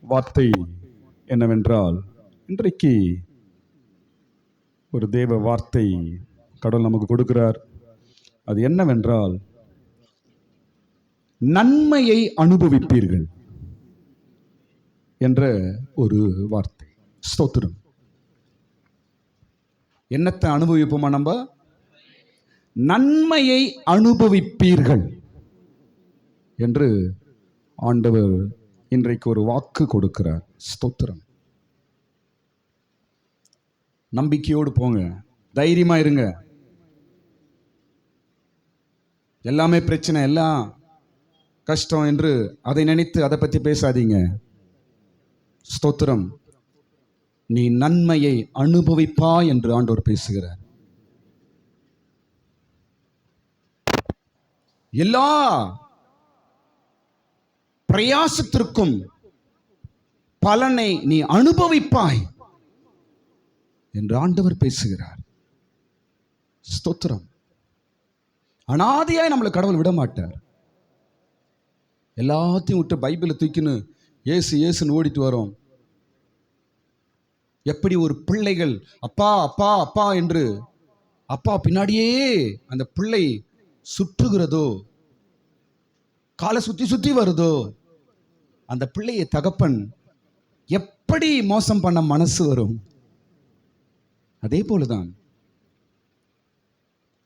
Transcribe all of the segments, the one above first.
வார்த்தை என்னவென்றால், இன்றைக்கு ஒரு தேவ வார்த்தை கடவுள் நமக்கு கொடுக்கிறார். அது என்னவென்றால், நன்மையை அனுபவிப்பீர்கள் என்ற ஒரு வார்த்தை. ஸ்தோத்திரம். என்னத்தை அனுபவிப்போமா? நம்ம நன்மையை அனுபவிப்பீர்கள் என்று ஆண்டவர் இன்றைக்கு ஒரு வாக்கு கொடுக்கிறார். ஸ்தோத்திரம். நம்பிக்கையோடு போங்க, தைரியமா இருங்க. எல்லாமே பிரச்சனை, எல்லாம் கஷ்டம் என்று அதை நினைத்து அதை பற்றி பேசாதீங்க. ஸ்தோத்திரம். நீ நன்மையை அனுபவிப்பா என்று ஆண்டவர் பேசுகிறார். எல்லா பிரயாசத்திற்கும் பலனை நீ அனுபவிப்பாய் என்று ஆண்டவர் பேசுகிறார். ஸ்தோத்திரம். அனாதையாய் நம்மளை கடவுள் விட மாட்டார். எல்லாத்தையும் விட்டு பைபிளை தூக்கின்னு ஏசு ஏசுன்னு ஓடிட்டு வரோம். எப்படி ஒரு பிள்ளைகள் அப்பா அப்பா அப்பா என்று அப்பா பின்னாடியே அந்த பிள்ளை சுற்றுகிறதோ, காலை சுத்தி சுத்தி வருதோ, அந்த பிள்ளையை தகப்பன் எப்படி மோசம் பண்ண மனசு வரும்? அதே போலதான்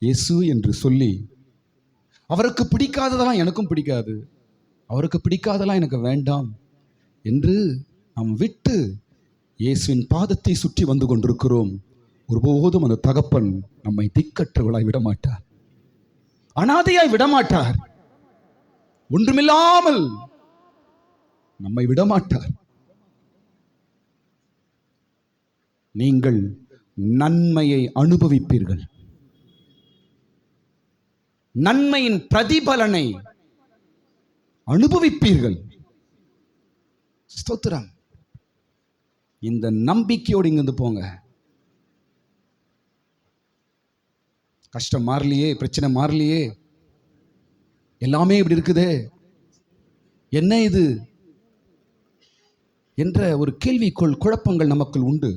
இயேசு என்று சொல்லி, அவருக்கு பிடிக்காததெல்லாம் எனக்கும் பிடிக்காது, அவருக்கு பிடிக்காதெல்லாம் எனக்கு வேண்டாம் என்று நாம் விட்டு இயேசுவின் பாதத்தை சுற்றி வந்து கொண்டிருக்கிறோம். ஒருபோதும் அந்த தகப்பன் நம்மை திக்கற்றவளாய் விடமாட்டார், அனாதையாய் விடமாட்டார், ஒன்றுமில்லாமல் நம்மை விடமாட்டார். நீங்கள் நன்மையை அனுபவிப்பீர்கள், நன்மையின் பிரதிபலனை அனுபவிப்பீர்கள். ஸ்தோத்திரம். இந்த நம்பிக்கையோடு இங்கிருந்து போங்க. கஷ்டம் மாறலையே, பிரச்சனை மாறலையே, எல்லாமே இப்படி இருக்குதே, என்ன இது என்ற ஒரு கேள்விக்குள் குழப்பங்கள் நமக்குள் உண்டு.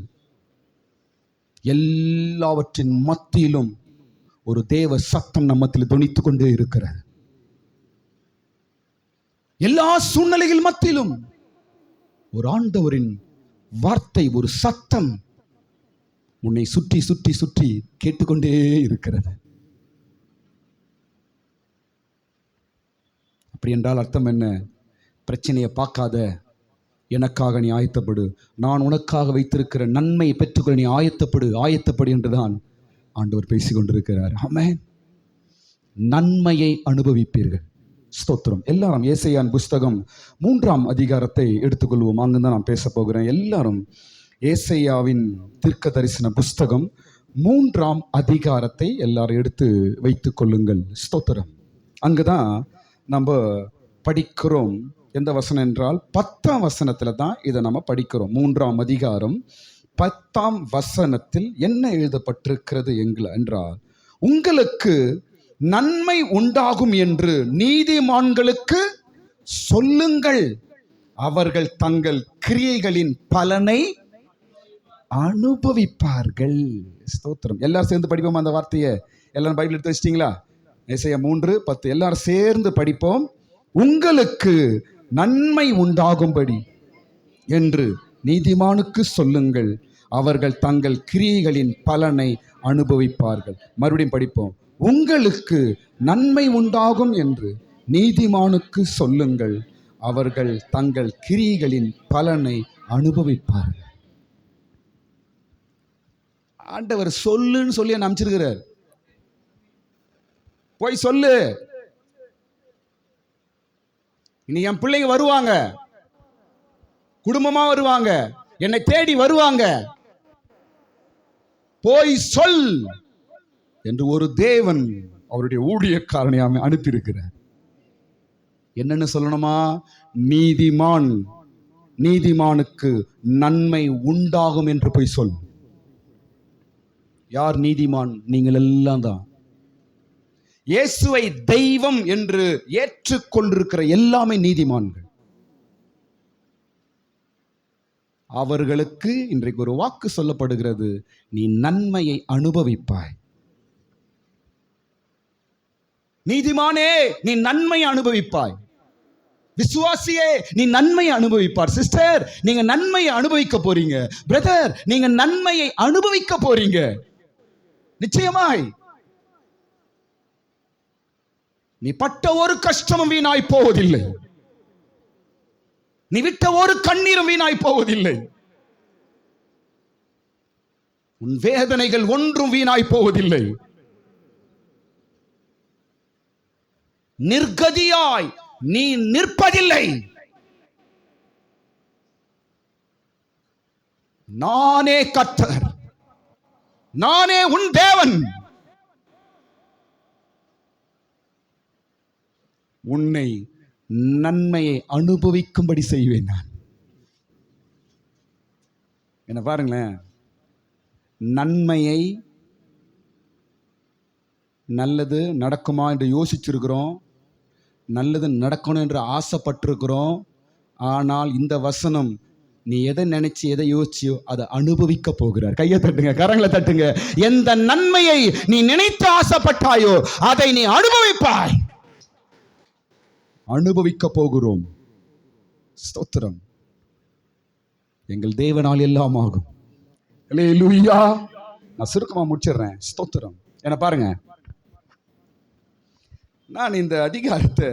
எல்லாவற்றின் மத்தியிலும் ஒரு தேவ சத்தம் நம்மத்தில் தொனித்துக் கொண்டே இருக்கிறது. எல்லா சூழ்நிலைகள் மத்தியிலும் ஒரு ஆண்டவரின் வார்த்தை, ஒரு சத்தம் உன்னை சுற்றி சுற்றி சுற்றி கேட்டுக்கொண்டே இருக்கிறது. அப்படி என்றால் அர்த்தம் என்ன? பிரச்சனையை பார்க்காத, எனக்காக நீ ஆயத்தப்படு, நான் உனக்காக வைத்திருக்கிற நன்மையை பெற்றுக்கொள்ள நீ ஆயத்தப்படு என்றுதான் ஆண்டவர் பேசிக்கொண்டிருக்கிறார். ஆமென். நன்மையை அனுபவிப்பீர்கள். ஸ்தோத்திரம். எல்லாரும் ஏசாயாவின் புஸ்தகம் 3ஆம் அதிகாரத்தை எடுத்துக்கொள்வோம். அங்குதான் நான் பேச போகிறேன். எல்லாரும் ஏசாயாவின் தீர்க்க தரிசன புஸ்தகம் 3ஆம் அதிகாரத்தை எல்லாரும் எடுத்து வைத்துக் கொள்ளுங்கள். ஸ்தோத்திரம். அங்குதான் நம்ம படிக்கிறோம். எந்த வசனம் என்றால் 10ஆம் வசனத்துல தான் இதை நம்ம படிக்கிறோம். 3ஆம் அதிகாரம் 10ஆம் வசனத்தில் என்ன எழுதப்பட்டிருக்கிறது என்றால், உங்களுக்கு நன்மை உண்டாகும் என்று நீதிமான்களுக்கு சொல்லுங்கள், அவர்கள் தங்கள் கிரியைகளின் பலனை அனுபவிப்பார்கள். ஸ்தோத்திரம். எல்லாரும் சேர்ந்து படிப்போம் அந்த வார்த்தையை. எல்லாரும் பைபிள் எடுத்து வச்சிட்டீங்களா? ஏசாயா 3:10 எல்லாரும் சேர்ந்து படிப்போம். உங்களுக்கு நன்மை உண்டாகும்படி என்று நீதிமானுக்கு சொல்லுங்கள், அவர்கள் தங்கள் கிரியைகளின் பலனை அனுபவிப்பார்கள். மறுபடியும் படிப்போம். உங்களுக்கு நன்மை உண்டாகும் என்று நீதிமானுக்கு சொல்லுங்கள், அவர்கள் தங்கள் கிரியைகளின் பலனை அனுபவிப்பார்கள். ஆண்டவர் சொல்லுன்னு சொல்லி அனுப்பிச்சிருக்கிறார். போய் சொல்லு, இனி என் பிள்ளைங்க வருவாங்க, குடும்பமா வருவாங்க, என்னை தேடி வருவாங்க, போய் சொல் என்று ஒரு தேவன் அவருடைய ஊழியக்காரனை அனுப்பியிருக்கிறார். என்னன்னு சொல்லணுமா? நீதிமானுக்கு நன்மை உண்டாகும் என்று போய் சொல். யார் நீதிமான்? நீங்கள் எல்லாம் தான். இயேசுவை தெய்வம் என்று ஏற்றுக்கொண்டிருக்கிற எல்லாமே நீதிமான்கள். அவர்களுக்கு இன்றைக்கு ஒரு வாக்கு சொல்லப்படுகிறது, நீ நன்மையை அனுபவிப்பாய். நீதிமானே, நீ நன்மையை அனுபவிப்பாய். விசுவாசியே, நீ நன்மையை அனுபவிப்பார். சிஸ்டர், நீங்க நன்மையை அனுபவிக்க போறீங்க. பிரதர், நீங்க நன்மையை அனுபவிக்க போறீங்க. நிச்சயமாய் நீ பட்ட ஒரு கஷ்டமும் வீணாய் போவதில்லை. நீ விட்ட ஒரு கண்ணீரும் வீணாய் போவதில்லை. உன் வேதனைகள் ஒன்றும் வீணாய் போவதில்லை. நிர்கதியாய் நீ நிற்பதில்லை. நானே கர்த்தர், நானே உன் தேவன். உன்னை நன்மையை அனுபவிக்கும்படி செய்வேன் நான். என்ன பாருங்களேன், நன்மையை, நல்லது நடக்குமா என்று யோசிச்சிருக்கிறோம், நல்லது நடக்கணும் என்று ஆசைப்பட்டிருக்கிறோம். ஆனால் இந்த வசனம், நீ எதை நினைச்சு எதை யோசிச்சியோ அதை அனுபவிக்க போகிறார். கையை தட்டுங்க, கரங்களை தட்டுங்க. எந்த நன்மையை நீ நினைத்து ஆசைப்பட்டாயோ அதை நீ அனுபவிப்பாய். அனுபவிக்க போகிறோம். ஸ்தோத்திரம். எங்கள் தேவனால் எல்லாம் ஆகும். அல்லேலூயா. நான் சுருக்கமா முடிச்சிடுறேன். ஸ்தோத்திரம். என்ன பாருங்க, நான் இந்த அதிகாரத்தை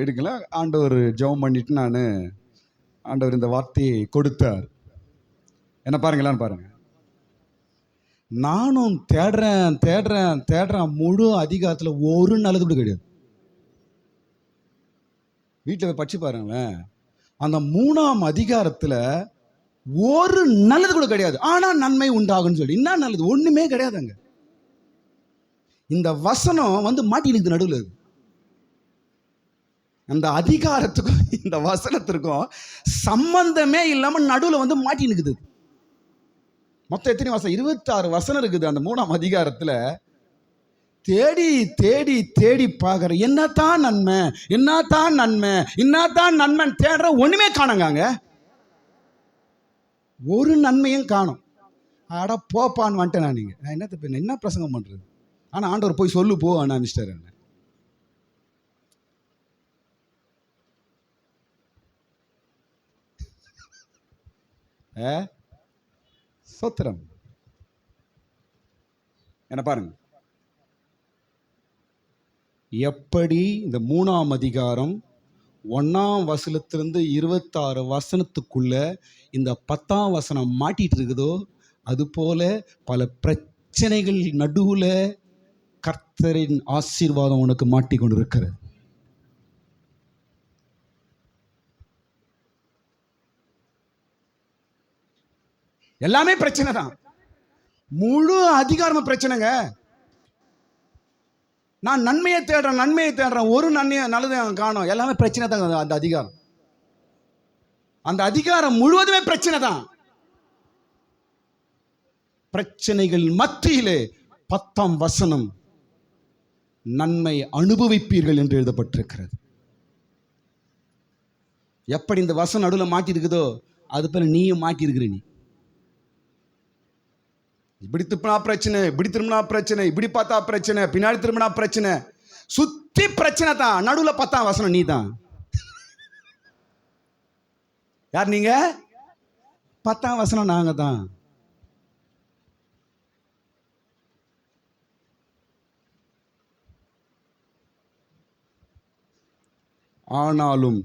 எடுக்கல. ஆண்டவர் ஜெபம் பண்ணிட்டு ஆண்டவர் இந்த வார்த்தையை கொடுத்தார். என்ன பாருங்களான்னு பாருங்க. நானும் தேடுறேன். முழு அதிகாரத்தில் ஒரு நல்லது கூட கிடையாது. வீட்டில் போய் படிச்சு பாருங்களேன். அந்த 3ஆம் அதிகாரத்தில் ஒரு நல்லது கூட கிடையாது. ஆனால் நன்மை உண்டாகுன்னு சொல்லி என்ன நல்லது? ஒண்ணுமே கிடையாதுங்க. இந்த வசனம் மாட்டினுக்குது நடுவில். அந்த அதிகாரத்துக்கும் இந்த வசனத்திற்கும் சம்பந்தமே இல்லாமல் நடுவில் மாட்டினுக்குது. மொத்தம் எத்தனை வசனம்? 26 வசனம் இருக்குது அந்த 3ஆம் அதிகாரத்தில். தேடி தேடி தேடி பார்க்குற, என்னத்தான் நன்மை தேடுற, ஒண்ணுமே காணுங்க. ஒரு நன்மையும் காணும். அட போப்பான்னு வந்துட்டேன் நான். நான் என்ன பிரசங்கம் பண்றது? ஆனா ஆண்டவர் போய் சொல்லு போ அண்ணா மிஸ்டர் என்ன. சோத்திரம். என்ன பாருங்க, எப்படி இந்த 3ஆம் அதிகாரம் 1ஆம் வசனத்திலிருந்து 26 வசனத்துக்குள்ள இந்த 10ஆம் வசனம் மாட்டிட்டு இருக்குதோ, அது போல பல பிரச்சனைகள் நடுவுல கர்த்தரின் ஆசீர்வாதம் உனக்கு மாட்டிக்கொண்டு இருக்கிறது. எல்லாமே பிரச்சனை தான். முழு அதிகாரமும் பிரச்சனைங்க. நான் நன்மையை தேடுறேன், ஒரு நல்லது காணும். எல்லாமே பிரச்சனை தான். அந்த அதிகாரம் முழுவதுமே பிரச்சனை தான். பிரச்சனைகள் மத்தியிலே 10ஆம் வசனம், நன்மை அனுபவிப்பீர்கள் என்று எழுதப்பட்டிருக்கிறது. எப்படி இந்த வசனம் நடுவில் மாட்டி இருக்குதோ, அது போல நீயும் மாட்டி இருக்கிற. நீ இப்படி திரும்பினா பிரச்சனை, இப்படி திரும்பினா பிரச்சனை, இப்படி பார்த்தா பிரச்சனை, பின்னாடி திரும்பினா பிரச்சனை, சுத்தி பிரச்சனை தான். நடுவில் 10ஆம் வசனம் நீ தான். யார் நீங்க? 10ஆம் வசனம் நாங்க தான். ஆனாலும்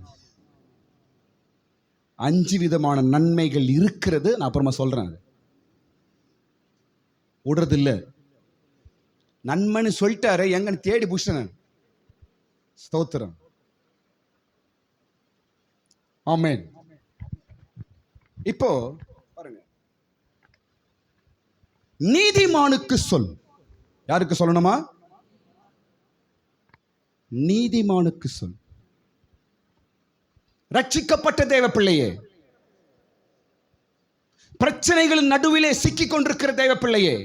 5 விதமான நன்மைகள் இருக்கிறது. நான் அப்புறமா சொல்றேன். விடுறது இல்லை. நன்மைன்னு சொல்லிட்டாரு, எங்கன்னு தேடி புடிச்சேன். ஸ்தோத்திரம். ஆமென். இப்போ பாருங்க, நீதிமானுக்கு சொல். யாருக்கு சொல்லணுமா? நீதிமானுக்கு சொல். ரட்சிக்கப்பட்ட தேவ பிள்ளையே, பிரச்சனைகளின் நடுவிலே சிக்கிக் கொண்டிருக்கிற தேவ பிள்ளையே,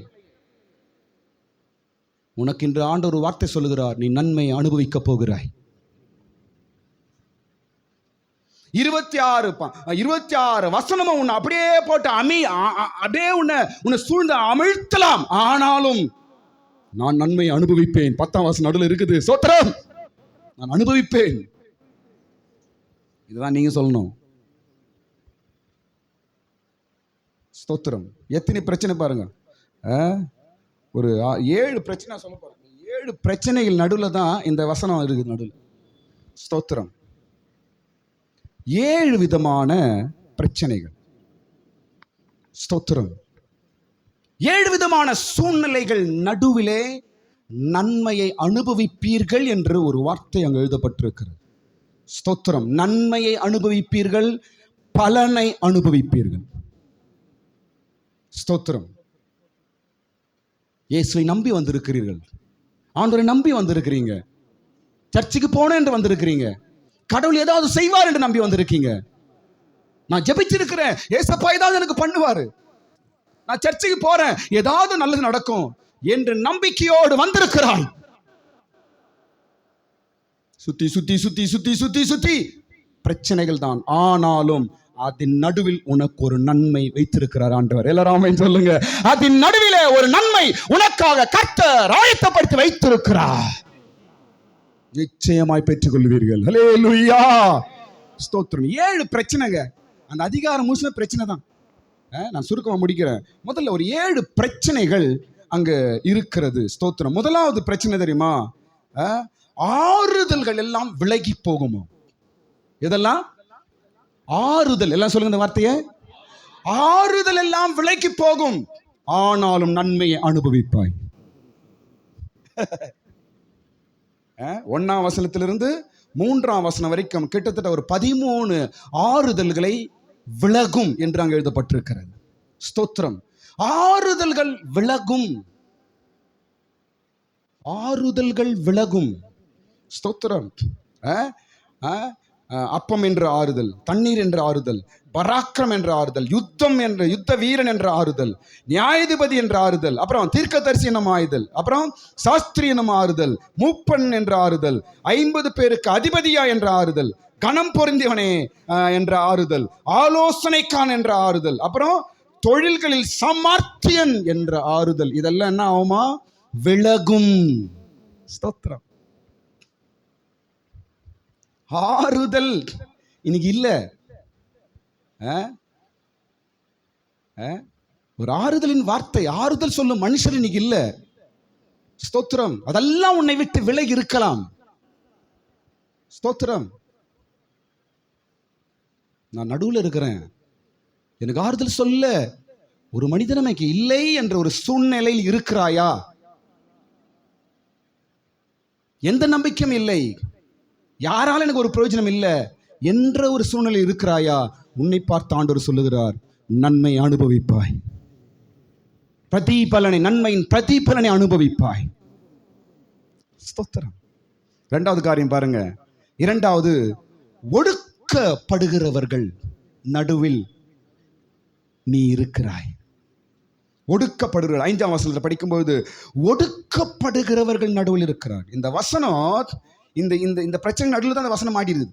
உனக்கு இன்று ஆண்டவர் ஒரு வார்த்தை சொல்லுகிறார். நீ நன்மையை அனுபவிக்க போகிறாய். 26 வசனமும் உன்னை அப்படியே போட்டு அப்படியே உன்னை சூழ்ந்து அமிழ்த்தலாம். ஆனாலும் நான் நன்மையை அனுபவிப்பேன். 10ஆம் வசனம் நடுவில் இருக்குது. ஸ்தோத்திரம். நான் அனுபவிப்பேன். இதுதான் நீங்க சொல்லணும். ஸ்தோத்திரம். எத்தனை பிரச்சனை பாருங்க. ஒரு 7 பிரச்சனை சொல்ல போறேன். 7 பிரச்சனைகள் நடுவில் தான் இந்த வசனம் இருக்குது. நடுவில் ஸ்தோத்திரம். 7 விதமான பிரச்சனைகள். ஸ்தோத்திரம். 7 விதமான சூழ்நிலைகள் நடுவிலே நன்மையை அனுபவிப்பீர்கள் என்று ஒரு வார்த்தை அங்கு எழுதப்பட்டிருக்கிறது. ஸ்தோத்திரம். நன்மையை அனுபவிப்பீர்கள், பலனை அனுபவிப்பீர்கள். ஸ்தோத்திரம். இயேசுவை நம்பி வந்திருக்கிறீர்கள். ஆண்டவரை நம்பி வந்திருக்கிறீங்க. சர்ச்சுக்கு போன என்று வந்திருக்கிறீங்க. கடவுள் ஏதாவது செய்வார் என்று நம்பி வந்திருக்கீங்க. நான் ஜெபிச்சிருக்கிறேன், ஏசப்பா ஏதாவது எனக்கு பண்ணுவாரு, நான் சர்ச்சுக்கு போறேன், ஏதாவது நல்லது நடக்கும் என்று நம்பிக்கையோடு வந்திருக்கிறாய். சுத்தி சுத்தி சுத்தி சுத்தி சுத்தி சுத்தி பிரச்சனைகள் தான். ஆனாலும் அதன் நடுவில் உனக்கு ஒரு நன்மை வைத்திருக்கிறார் ஆண்டவர். எல்லாரும் ஆமென் சொல்லுங்க. அதன் நடுவிலே ஒரு நன்மை உனக்காக கர்த்தர் ஆயத்தப்படுத்தி வைத்திருக்கிறார். நிச்சயமாய் பெற்றுக் கொள்வீர்கள். ஹல்லேலூயா. ஸ்தோத்திரம். 7 பிரச்சனைங்க. அந்த அதிகாரம் முழுச பிரச்சனை தான். நான் சுருக்கமா முடிக்கிறேன். முதல்ல ஒரு 7 பிரச்சனைகள் அங்க இருக்கிறது. ஸ்தோத்திரம். முதலாவது பிரச்சனை தெரியுமா? ஆறுதல்கள் எல்லாம் விலகி போகுமா? இதெல்லாம் ஆறுதல். எல்லாம் சொல்லுங்க இந்த வார்த்தையை. ஆறுதல் எல்லாம் விலகி போகும், ஆனாலும் நன்மையை அனுபவிப்பாய். 1ஆம் வசனத்திலிருந்து 3ஆம் வசனம் வரைக்கும் கிட்டத்தட்ட ஒரு 13 ஆறுதல்களை விலகும் என்று அங்கு எழுதப்பட்டிருக்கிறது. ஸ்தோத்திரம். ஆறுதல்கள் விலகும். ஆறுதல்கள் விலகும். ஸ்தோத்திரம். அப்பம் என்ற ஆறுதல், தண்ணீர் என்ற ஆறுதல், பராக்கிரம் என்ற ஆறுதல், யுத்தம் என்ற யுத்த வீரன் என்ற ஆறுதல், நியாயாதிபதி என்ற ஆறுதல், அப்புறம் தீர்க்கதரிசி எனும் ஆறுதல், அப்புறம் சாஸ்திரி எனும் ஆறுதல், மூப்பன் என்ற ஆறுதல், 50 பேருக்கு அதிபதியா என்ற ஆறுதல், கணம் பொருந்தியவனே என்ற ஆறுதல், ஆலோசனைக்கான் என்ற ஆறுதல், அப்புறம் தொழில்களில் சமார்த்தியன் என்ற ஆறுதல். இதெல்லாம் என்ன ஆகுமா? விலகும். ஸ்தோத்திரம். ஆறுதல் இன்னைக்கு இல்ல. ஒரு ஆறுதலின் வார்த்தை, ஆறுதல் சொல்லும் மனுஷர் இன்னைக்கு இல்ல. ஸ்தோத்திரம். அதெல்லாம் உன்னை விட்டு விலகி இருக்கலாம். ஸ்தோத்திரம். நான் நடுவில் இருக்கிறேன், எனக்கு ஆறுதல் சொல்ல ஒரு மனிதன் எனக்கு இல்லை என்ற ஒரு சூழ்நிலையில் இருக்கிறாயா? எந்த நம்பிக்கையும் இல்லை, யாரால எனக்கு ஒரு பிரயோஜனம் இல்லை என்ற ஒரு சூழ்நிலை இருக்கிறாயா? உன்னை பார்த்து ஆண்டவர் சொல்லுகிறார், நன்மை அனுபவிப்பாய். பிரதிபலனை, நன்மையின் பிரதிபலனை அனுபவிப்பாய். ஸ்தோத்திரம். 2வது காரியம் பாருங்க. 2வது, ஒடுக்கப்படுகிறவர்கள் நடுவில் நீ இருக்கிறாய். ஒடுக்கப்படுகிற 5ஆம் வசனத்தில் படிக்கும்போது ஒடுக்கப்படுகிறவர்கள் நடுவில் இருக்கிறார். இந்த வசனம் இந்த பிரச்சனை நடுவில் தான் அந்த வசனம் ஆடிடுது.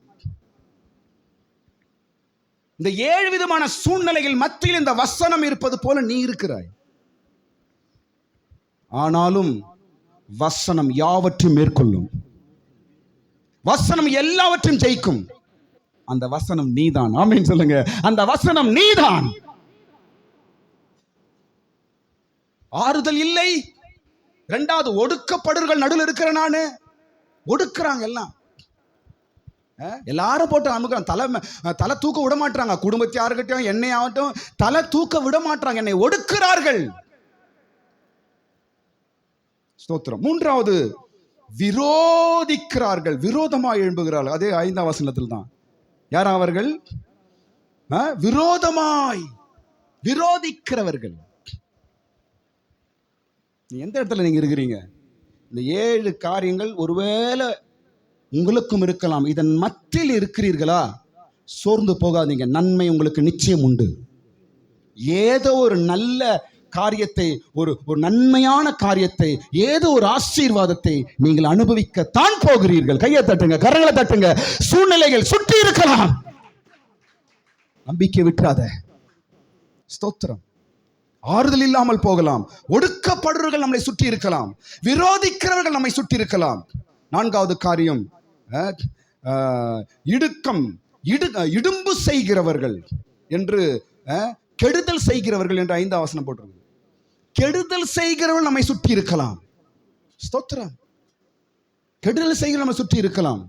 இந்த 7 விதமான சூழ்நிலைகள் மத்தியில் இந்த வசனம் இருப்பது போல நீ இருக்கிறாய். ஆனாலும் வசனம் யாவற்றையும் மேற்கொள்ளும். வசனம் எல்லாவற்றையும் ஜெயிக்கும். அந்த வசனம் நீதான். ஆமென் சொல்லுங்க. அந்த வசனம் நீதான். ஆறுதல் இல்லை. 2வது, ஒடுக்கப்படுகள் நடுவில் இருக்கிற நானு. ஒடுக்குறாங்க எல்லாம். எல்லாரும் போட்டு அமுக்குறாங்க. தலை தூக்க விட மாட்டாங்க. குடும்பத்தை யாருக்கிட்டையும், என்னை ஆகட்டும், தலை தூக்க விட மாட்டாங்க. என்னை ஒடுக்குறார்கள். ஸ்தோத்திரம். 3வது, விரோதிக்கிறார்கள், விரோதமாய் எழும்புகிறார்கள். அதே 5ஆம் வசனத்தில் தான். யார் அவர்கள்? விரோதமாய் விரோதிக்கிறவர்கள். எந்த இடத்துல நீங்க இருக்கிறீங்க? இந்த 7 காரியங்கள் ஒருவேளை உங்களுக்கும் இருக்கலாம். இதன் மத்தியில் இருக்கிறீர்களா? சோர்ந்து போகாதீங்க. நன்மை உங்களுக்கு நிச்சயம் உண்டு. ஏதோ ஒரு நல்ல காரியத்தை, ஒரு நன்மையான காரியத்தை, ஏதோ ஒரு ஆசீர்வாதத்தை நீங்கள் அனுபவிக்கத்தான் போகிறீர்கள். கையை தட்டுங்க, கரங்களை தட்டுங்க. சூழ்நிலைகள் சுற்றி இருக்கலாம், நம்பிக்கை விட்டுறாத. ஸ்தோத்திரம். ஆறுதல் இல்லாமல் போகலாம். ஒடுக்கப்படுறவர்கள் நம்மை சுற்றி இருக்கலாம். விரோதிக்கிறவர்கள் நம்மை சுற்றி இருக்கலாம். நான்காவது காரியம், இடும்பு செய்கிறவர்கள் என்று, கெடுதல் செய்கிறவர்கள் என்று 5ஆம் வசனம் போட்டிருக்கு. கெடுதல் செய்கிறவர்கள் நம்மை சுற்றி இருக்கலாம். ஸ்தோத்திரம். கெடுதல் செய்கிறவர்கள் நம்மை சுற்றி இருக்கலாம்.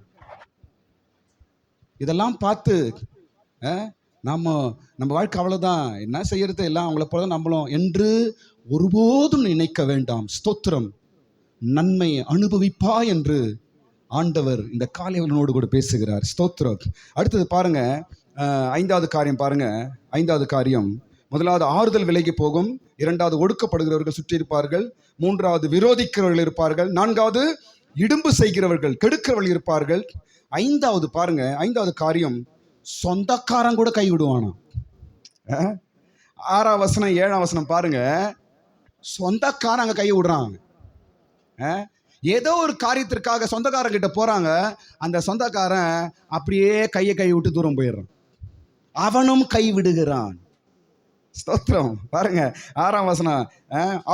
இதெல்லாம் பார்த்து நம்ம வாழ்க்கை அவ்வளவுதான், என்ன செய்யறது, எல்லாம் அவங்கள போல நம்மளும் என்று ஒருபோதும் நினைக்க வேண்டாம். ஸ்தோத்திரம். நன்மை அனுபவிப்பா என்று ஆண்டவர் இந்த காலைவலனோடு கூட பேசுகிறார். ஸ்தோத்திரம். அடுத்தது பாருங்க, 5வது காரியம் பாருங்க. 5வது காரியம், முதலாவது ஆறுதல் விலகி போகும். 2வது ஒடுக்கப்படுகிறவர்கள் சுற்றி இருப்பார்கள். 3வது விரோதிக்கிறவர்கள் இருப்பார்கள். 4வது இடும்பு செய்கிறவர்கள், கெடுக்கிறவர்கள் இருப்பார்கள். 5வது பாருங்க, 5வது காரியம், சொந்தக்காரன் கூட கை விடுவானா. 6ஆம் வசனம் 7ஆம் வசனம் பாருங்க. சொந்தக்காரன் அங்க கை விடுறாங்க. ஏதோ ஒரு காரியத்திற்காக சொந்தக்காரன் கிட்ட போறாங்க. அந்த சொந்தக்காரன் அப்படியே கையை கை விட்டு தூரம் போயிடுறான். அவனும் கை விடுகிறான். ஸ்தோத்திரம். பாருங்க 6ஆம் வசனம்,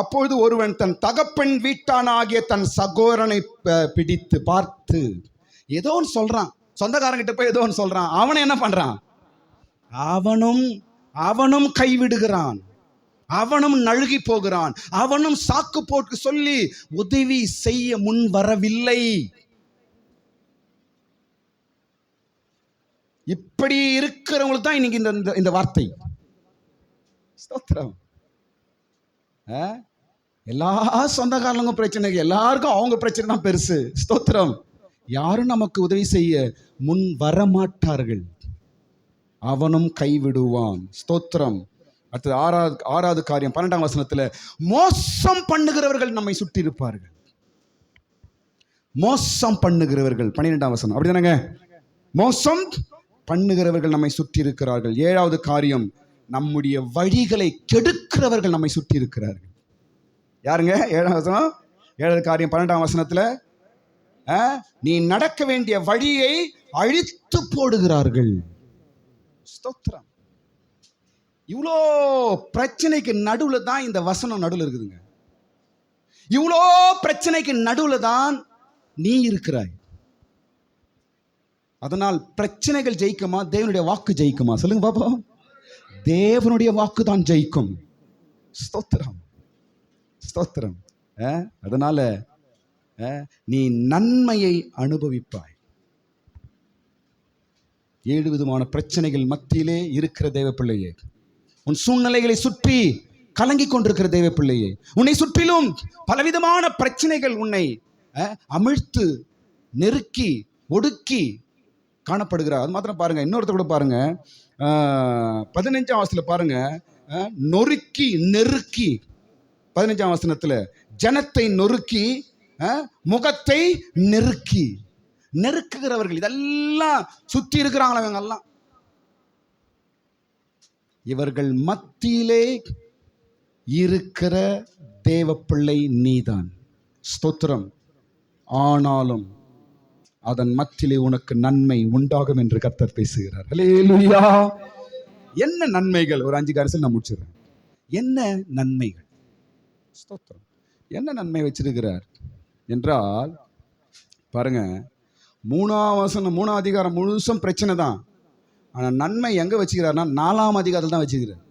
அப்பொழுது ஒருவன் தன் தகப்பன் வீட்டானாகிய தன் சகோதரனை பிடித்து பார்த்து, ஏதோ ஒன்று சொல்றான், சொந்தக்காரன் கிட்ட போய் ஏதோ ஒன்று சொல்றான். அவனை என்ன பண்றான்? அவனும் கைவிடுகிறான். அவனும் நழுகி போகிறான். அவனும் சாக்கு போட்டு சொல்லி உதவி செய்ய முன் வரவில்லை. இப்படி இருக்கிறவங்களுக்கு தான் இன்னைக்கு இந்த வார்த்தை. ஸ்தோத்திரம். எல்லா சொந்தக்காரங்களுக்கும் பிரச்சனை, எல்லாருக்கும் அவங்க பிரச்சனை தான் பெருசு. ஸ்தோத்திரம். யாரும் நமக்கு உதவி செய்ய முன் வரமாட்டார்கள். அவனும் கைவிடுவான். ஸ்தோத்திரம். அடுத்தது 6வது காரியம் 12ஆம் வசனத்துல, மோசம் பண்ணுகிறவர்கள் நம்மை சுற்றி இருப்பார்கள். மோசம் பண்ணுகிறவர்கள் 12ஆம் வசனம் அப்படிதானங்க. மோசம் பண்ணுகிறவர்கள் நம்மை சுற்றி இருக்கிறார்கள். 7வது காரியம், நம்முடைய வழிகளை கெடுக்கிறவர்கள் நம்மை சுற்றி இருக்கிறார்கள். யாருங்க? 7ஆம் வசனம் 7வது காரியம் 12ஆம் வசனத்துல, நீ நடக்க வேண்டிய வழியை அழித்து போடுகிறார்கள். ஸ்தோத்திரம். இவ்வளோ பிரச்சனைக்கு நடுவுல தான் இந்த வசனம் நடுவில் இருக்குதுங்க. இவ்வளோ பிரச்சனைக்கு நடுவுல தான் நீ இருக்கிறாய். அதனால் பிரச்சனைகள் ஜெயிக்குமா, தேவனுடைய வாக்கு ஜெயிக்குமா? சொல்லுங்க பாப்பா. தேவனுடைய வாக்கு தான் ஜெயிக்கும். ஸ்தோத்திரம். ஸ்தோத்திரம். அதனால நீ நன்மையை அனுபவிப்பாய். 7 விதமான பிரச்சனைகள் மத்தியிலே இருக்கிற தேவ பிள்ளையே, உன் சூழ்நிலைகளை சுற்றி கலங்கி கொண்டிருக்கிற தேவ பிள்ளையே, உன்னை சுற்றிலும் பலவிதமான பிரச்சனைகள் உன்னை அமிழ்த்து நெருக்கி ஒடுக்கி காணப்படுகிறார். அது மாத்திரம் பாருங்க, இன்னொருத்தர் கூட பாருங்க, 15ஆம் வசனத்துல பாருங்க, நொறுக்கி நெருக்கி, 15ஆம் வசனத்துல ஜனத்தை நொறுக்கி முகத்தை நெருக்கி. நெருக்குகிறவர்கள் இதெல்லாம் சுற்றி இருக்கிறாங்களா இவங்கெல்லாம். இவர்கள் மத்தியிலே இருக்கிற தேவ பிள்ளை நீதான். ஸ்தோத்திரம். ஆனாலும் அதன் மத்தியிலே உனக்கு நன்மை உண்டாகும் என்று கர்த்தர் பேசுகிறார். ஹல்லேலூயா. என்ன நன்மைகள்? ஒரு 5 காரியத்தில் நான் முடிச்சிடுறேன். என்ன நன்மைகள்? ஸ்தோத்திரம். என்ன நன்மை வச்சிருக்கிறார் என்றால் பாருங்க, 3ஆம் வசனம் 3ஆம் அதிகாரம் முழுசும் பிரச்சனை தான். ஆனால் நன்மை எங்க வச்சுக்கிறார்னா 4ஆம் அதிகாரத்தில் தான் வச்சுக்கிறார்.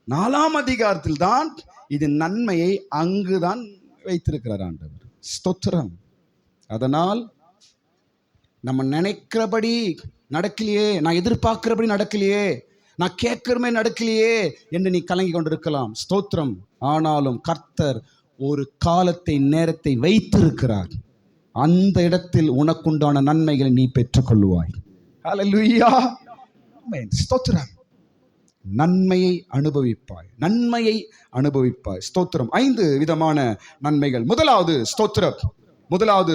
4ஆம் அதிகாரத்தில் தான் இது நன்மையை அங்குதான் வைத்திருக்கிறார் ஆண்டவர். ஸ்தோத்திரம். அதனால் நம்ம நினைக்கிறபடி நடக்கலையே, நான் எதிர்பார்க்கிறபடி நடக்கலையே, நான் கேட்கிறமே நடக்கலையே என்று நீ கலங்கி கொண்டிருக்கலாம். ஸ்தோத்திரம். ஆனாலும் கர்த்தர் ஒரு காலத்தை நேரத்தை வைத்திருக்கிறார். அந்த இடத்தில் உனக்குண்டான நன்மைகளை நீ பெற்றுக்கொள்ளுவாய். ஹல்லேலூயா. ஆமென். ஸ்தோத்திரம். நன்மையை அனுபவிப்பாய். நன்மையை அனுபவிப்பாய். ஸ்தோத்திரம். 5 விதமான நன்மைகள். முதலாவது ஸ்தோத்திரம். முதலாவது,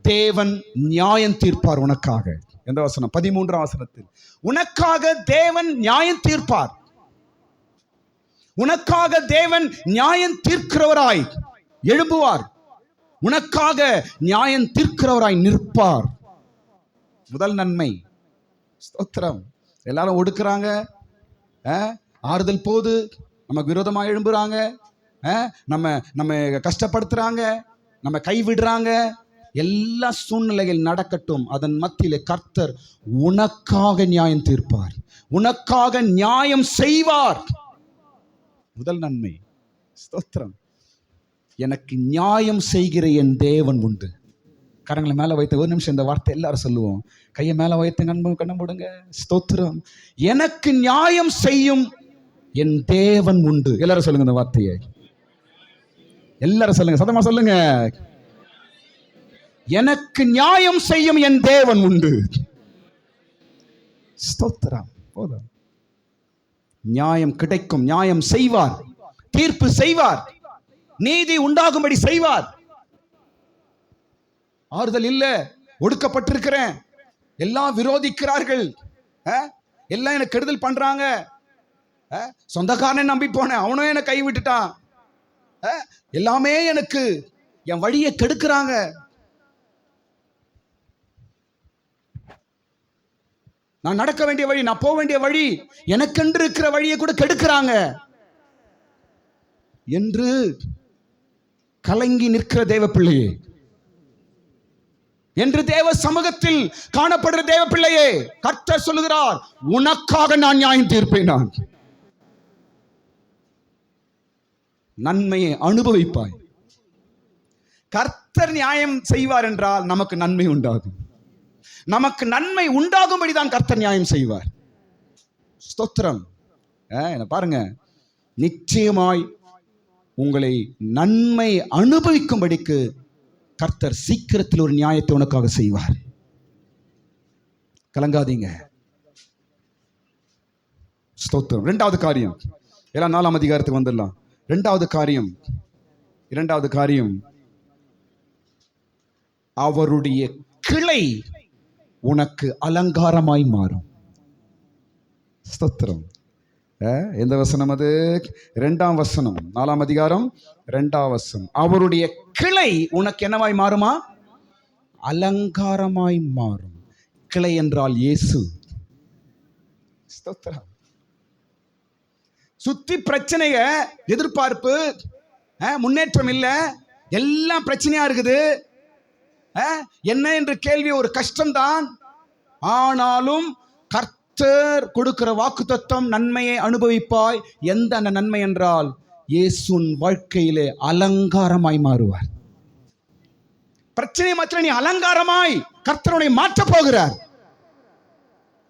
தேவன் நியாயம் தீர்ப்பார் உனக்காக. எந்த வசனம்? 13ஆம் வசனத்தில், உனக்காக தேவன் நியாயம் தீர்ப்பார். உனக்காக தேவன் நியாயம் தீர்க்கிறவராய் எழும்புவார். உனக்காக நியாயம் தீர்க்கிறவராய் நிற்பார். முதல் நன்மை. ஸ்தோத்திரம். எல்லாரும் ஒடுக்குறாங்க, ஆறுதல் போது நமக்கு விரோதமாக எழும்புறாங்க, நம்ம நம்ம கஷ்டப்படுத்துறாங்க, நம்ம கைவிடுறாங்க. எல்லா சூழ்நிலைகள் நடக்கட்டும், அதன் மத்தியிலே கர்த்தர் உனக்காக நியாயம் தீர்ப்பார், உனக்காக நியாயம் செய்வார். முதல் நன்மை. ஸ்தோத்திரம். எனக்கு நியாயம் செய்கிற என் தேவன் உண்டு. கரங்களை மேலே வைத்து ஒரு நிமிஷம் இந்த வார்த்தை எல்லாரும் சொல்லுவோம். கையை மேலே வைத்து கண்ணை மூடுங்க. ஸ்தோத்திரம். எனக்கு நியாயம் செய்யும் என் தேவன் உண்டு. எல்லாரும் சொல்லுங்க இந்த வார்த்தையை. எல்லாரும் சொல்லுங்க, சத்தமா சொல்லுங்க. எனக்கு நியாயம் செய்யும் என் தேவன் உண்டு. ஸ்தோத்திரம். போதும். நியாயம் கிடைக்கும், நியாயம் செய்வார், தீர்ப்பு செய்வார், நீதி உண்டாகும்படி செய்வார். ஆறுதல் இல்ல, ஒடுக்கப்பட்டிருக்கிறேன், எல்லாம் விரோதிக்கிறார்கள், எல்லாம் எனக்கு கெடுதல் பண்றாங்க, சொந்தக்காரனை நம்பி போனேன், அவனும் என்னை கை விட்டுட்டான், எல்லாமே எனக்கு என் வழியை கெடுக்கிறாங்க. நான் நடக்க வேண்டிய வழி, நான் போக வேண்டிய வழி, எனக்கென்று இருக்கிற வழியை கூட கெடுக்கிறாங்க என்று கலங்கி நிற்கிற தேவ பிள்ளையே, என்று தேவ சமூகத்தில் காணப்படுற தேவ பிள்ளையே, கர்த்தர் சொல்லுகிறார், உனக்காக நான் நியாயம் தீர்ப்பேன். நான் நன்மையை அனுபவிப்பாய். கர்த்தர் நியாயம் செய்வார் என்றால் நமக்கு நன்மை உண்டாகும். நமக்கு நன்மை உண்டாகும்படிதான் கர்த்தர் நியாயம் செய்வார். ஸ்தோத்திரம். என்ன பாருங்க, நிச்சயமாய் உங்களை நன்மை அனுபவிக்கும்படிக்கு கர்த்தர் சீக்கிரத்தில் ஒரு நியாயத்தை உனக்காக செய்வார். கலங்காதீங்க. ஸ்தோத்திரம். இரண்டாவது காரியம், எல்லாம் 4ஆம் அதிகாரத்துக்கு வந்துடலாம். இரண்டாவது காரியம், அவருடைய கிளை உனக்கு அலங்காரமாய் மாறும். ஸ்தோத்திரம். எந்த வசனம் அது? 2ஆம் வசனம், 4ஆம் அதிகாரம் 2ஆம் வசனம். அவருடைய கிளை உனக்கு என்னவாய் மாறுமா? அலங்காரமாய் மாறும். கிளை என்றால் இயேசு. ஸ்தோத்திரம். சுத்தி பிரச்சனைய, எதிர்பார்ப்பு, முன்னேற்றம் இல்லை, எல்லாம் பிரச்சனையா இருக்குது. என்ன என்று கேள்வி ஒரு கஷ்டம்தான். ஆனாலும் கர்த்தர் கொடுக்கிற வாக்குத்தத்தம், நன்மையை அனுபவிப்பாய். எந்த அந்த நன்மை என்றால் இயேசுவின் வாழ்க்கையிலே அலங்காரமாய் மாறுவார். பிரச்சனை மாத்திர நீ அலங்காரமாய் கர்த்தருடைய மாற்ற போகிறார்.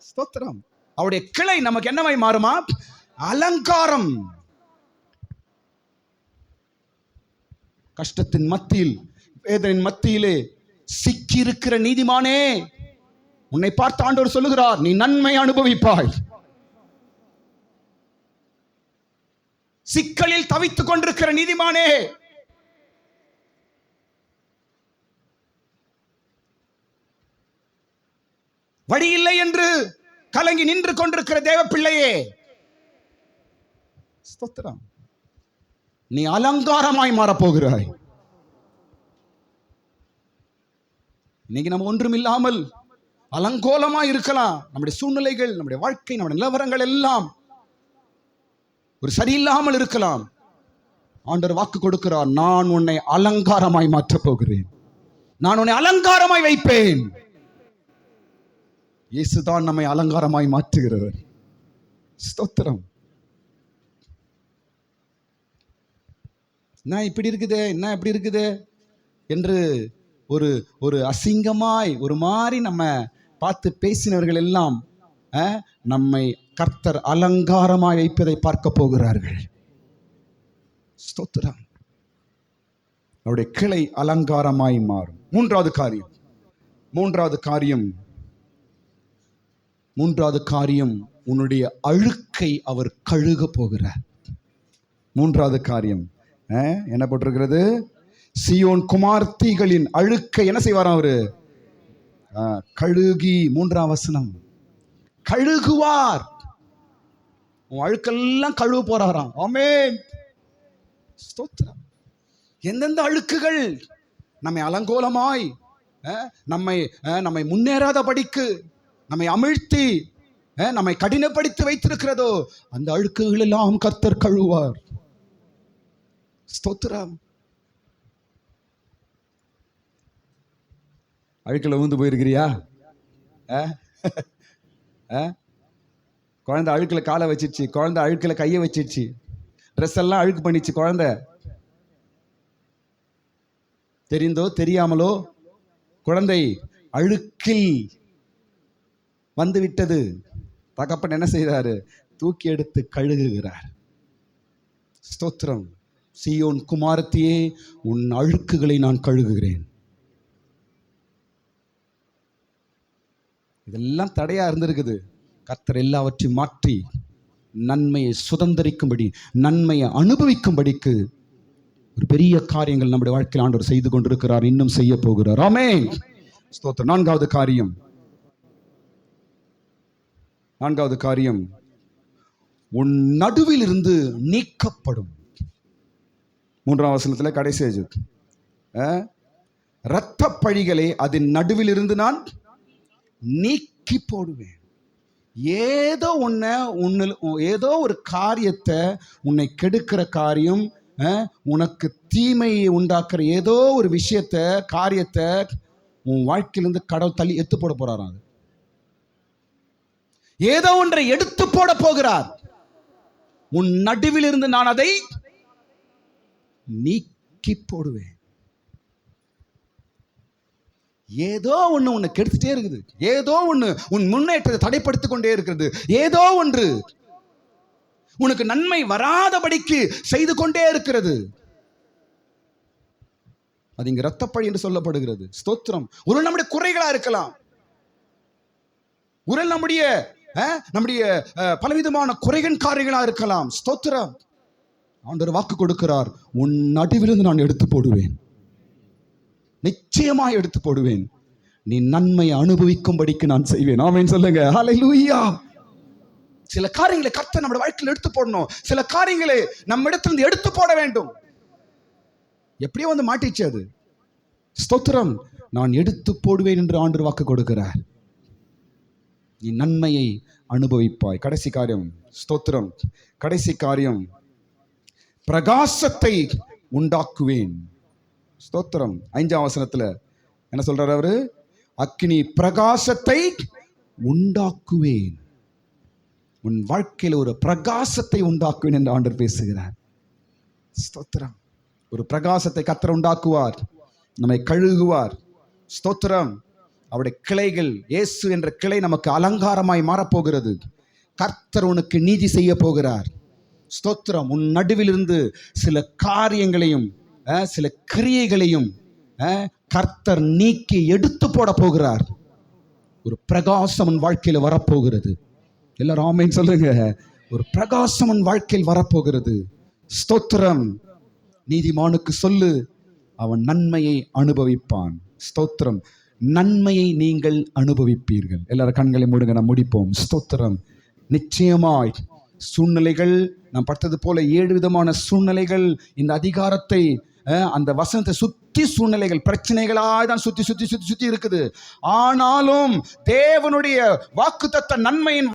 ஸ்தோத்திரம். அவருடைய கிளை நமக்கு என்னவாய் மாறுமா? அலங்காரம். கஷ்டத்தின் மத்தியில், வேதனையின் மத்தியிலே சிக்கியிருக்கிற நீதிமானே, உன்னை பார்த்து ஆண்டவர் சொல்லுகிறார், நீ நன்மை அனுபவிப்பாய். சிக்கலில் தவித்துக் கொண்டிருக்கிற நீதிமானே, வழி இல்லை என்று கலங்கி நின்று கொண்டிருக்கிற தேவ பிள்ளையே, ஸ்தோத்திரம், நீ அலங்காரமாய் மாறப்போகிறாய். இன்னைக்கு நம்ம ஒன்றும் இல்லாமல் அலங்கோலமாய் இருக்கலாம். நம்முடைய சூழ்நிலைகள், நம்முடைய வாழ்க்கை, நம்முடைய நிலவரங்கள் எல்லாம் ஒரு சரியில்லாமல் இருக்கலாம். ஆண்டவர் வாக்கு கொடுக்கிறார், நான் உன்னை அலங்காரமாய் மாற்றப் போகிறேன், நான் உன்னை அலங்காரமாய் வைப்பேன். இயேசுதான் நம்மை அலங்காரமாய் மாற்றுகிறவர். ஸ்தோத்திரம். என்ன இப்படி இருக்குது, என்ன இப்படி இருக்குது என்று ஒரு அசிங்கமாய் ஒரு மாதிரி நம்ம பார்த்து பேசினவர்கள் எல்லாம் நம்மை கர்த்தர் அலங்காரமாய் வைப்பதை பார்க்க போகிறார்கள். ஸ்தோத்திரம். அவருடைய கிளை அலங்காரமாய் மாறும். மூன்றாவது காரியம், உன்னுடைய அழுக்கை அவர் கழுக போகிறார். மூன்றாவது காரியம் என்ன போட்டிருக்கிறது? சியோன் குமார்த்திகளின் அழுக்கை என்ன செய்வாராம் அவரு? கழுகி. 3ஆம் வசனம், கழுகுவார். உன் அழுக்கெல்லாம் கழுவ போறாராம். ஆமென். ஸ்தோத்திரம். எந்தெந்த அழுக்குகள் நம்மை அலங்கோலமாய், நம்மை முன்னேறாத படிக்கு நம்மை அமிழ்த்தி நம்மை கடினப்படுத்தி வைத்திருக்கிறதோ அந்த அழுக்குகள் எல்லாம் கர்த்தர் கழுவார். ஸ்தோத்திரம். அழுக்கில் ஊந்து போயிருக்கிறியா? குழந்தை அழுக்கில் காலை வச்சிருச்சு, குழந்தை அழுக்கில் கையை வச்சிருச்சு, ட்ரெஸ் எல்லாம் அழுக்கு பண்ணிச்சு. குழந்தை தெரிந்தோ தெரியாமலோ குழந்தை அழுக்கில் வந்து விட்டது. தகப்பன் என்ன செய்தாரு? தூக்கி எடுத்து கழுகுகிறார். ஸ்தோத்திரம். சீயோன் குமாரத்தியே, உன் அழுக்குகளை நான் கழுகுகிறேன். இதெல்லாம் தடையா இருந்திருக்குது. கர்த்தர் எல்லாவற்றையும் மாற்றி நன்மையை சுதந்திரிக்கும்படி, நன்மையை அனுபவிக்கும்படிக்கு ஒரு பெரிய காரியங்கள் நம்முடைய வாழ்க்கையில் ஆண்டவர் செய்து கொண்டிருக்கிறார், இன்னும் செய்ய போகிறார். ஆமென். ஸ்தோத்திரம். நான்காவது காரியம், உன் நடுவில் இருந்து நீக்கப்படும். 3ஆம் வசனத்தில் கடைசி இரத்த பழிகளை அதன் நடுவில் இருந்து நான் நீக்கி போடுவேன். ஏதோ ஒரு காரியத்தை, உன்னை கெடுக்கிற காரியம், உனக்கு தீமையை உண்டாக்குற ஏதோ ஒரு விஷயத்தை, காரியத்தை உன் வாழ்க்கையிலிருந்து கடவுள் தள்ளி எடுத்து போட போறாராம். ஏதோ ஒன்றை எடுத்து போட போகிறார். உன் நடுவில் இருந்து நான் அதை நீக்கி போடுவேன். ஏதோ ஒன்று உன்னை கெடுத்துட்டே இருக்குது, ஏதோ ஒன்று உன் முன்னேற்றத்தை தடைப்படுத்திக் கொண்டே இருக்கிறது, ஏதோ ஒன்று உனக்கு நன்மை வராதபடிக்கு செய்து கொண்டே இருக்கிறது. அது இங்க இரத்தப்பழி என்று சொல்லப்படுகிறது. ஸ்தோத்திரம். ஒரு நம்முடைய குறைகளா இருக்கலாம், ஒரு நம்முடைய பலவிதமான குறைகள் காரியங்களா இருக்கலாம். ஸ்தோத்திரம். ஆண்டவர் வாக்கு கொடுக்கிறார், உன் நடுவிலிருந்து நான் எடுத்து போடுவேன், நிச்சயமாக எடுத்து போடுவேன். நீ நன்மையை அனுபவிக்கும்படிக்கு நான் செய்வேன். ஆமென் சொல்லுங்க. ஹல்லேலூயா. சில காரியங்களை கர்த்தர் நம்முடைய வாழ்க்கையில் எடுத்து போடணும். சில காரியங்களை நம்ம இடத்திலிருந்து எடுத்து போட வேண்டும். எப்படியோ வந்து மாட்டிச்சு அது. ஸ்தோத்திரம். நான் எடுத்து போடுவேன் என்று ஆண்டவர் வாக்கு கொடுக்கிறார். நீ நன்மையை அனுபவிப்பாய். கடைசி காரியம். ஸ்தோத்திரம். கடைசி காரியம், பிரகாசத்தை உண்டாக்குவேன். ஸ்தோத்திரம். 5ஆம் வசனத்துல என்ன சொல்றாரு அவரு? அக்கினி பிரகாசத்தை உண்டாக்குவேன். உன் வாழ்க்கையில் ஒரு பிரகாசத்தை உண்டாக்குவேன் என்று ஆண்டவர் பேசுகிறார். ஸ்தோத்திரம். ஒரு பிரகாசத்தை கர்த்தர் உண்டாக்குவார், நம்மை கழுகுவார். ஸ்தோத்திரம். அவருடைய கிளைகள், இயேசு என்ற கிளை நமக்கு அலங்காரமாய் மாறப்போகிறது. கர்த்தர் உனக்கு நீதி செய்ய போகிறார். ஸ்தோத்திரம். உன் நடுவிலிருந்து சில காரியங்களையும் சில கிரியைகளையும் கர்த்தர் நீக்கி எடுத்து போட போகிறார். ஒரு பிரகாசம் உன் வாழ்க்கையில் வரப்போகிறது. எல்லாரும் ஆமென் சொல்லுங்க. ஒரு பிரகாசம் உன் வாழ்க்கையில் வரப்போகிறது. ஸ்தோத்திரம். நீதிமானுக்கு சொல்லு, அவன் நன்மையை அனுபவிப்பான். ஸ்தோத்திரம். நன்மையை நீங்கள் அனுபவிப்பீர்கள். எல்லாரும் கண்களை மூடுங்க, நாம் முடிப்போம். ஸ்தோத்திரம். நிச்சயமாய் சூழ்நிலைகள், நாம் பார்த்தது போல 7 விதமான சூழ்நிலைகள் இந்த அதிகாரத்தை, அந்த வசனத்தை சுத்தி சூழ்நிலைகள் பிரச்சனைகளாய் தான் சுத்தி இருக்குது. ஆனாலும் தேவனுடைய வாக்குத்தத்த நன்மையின்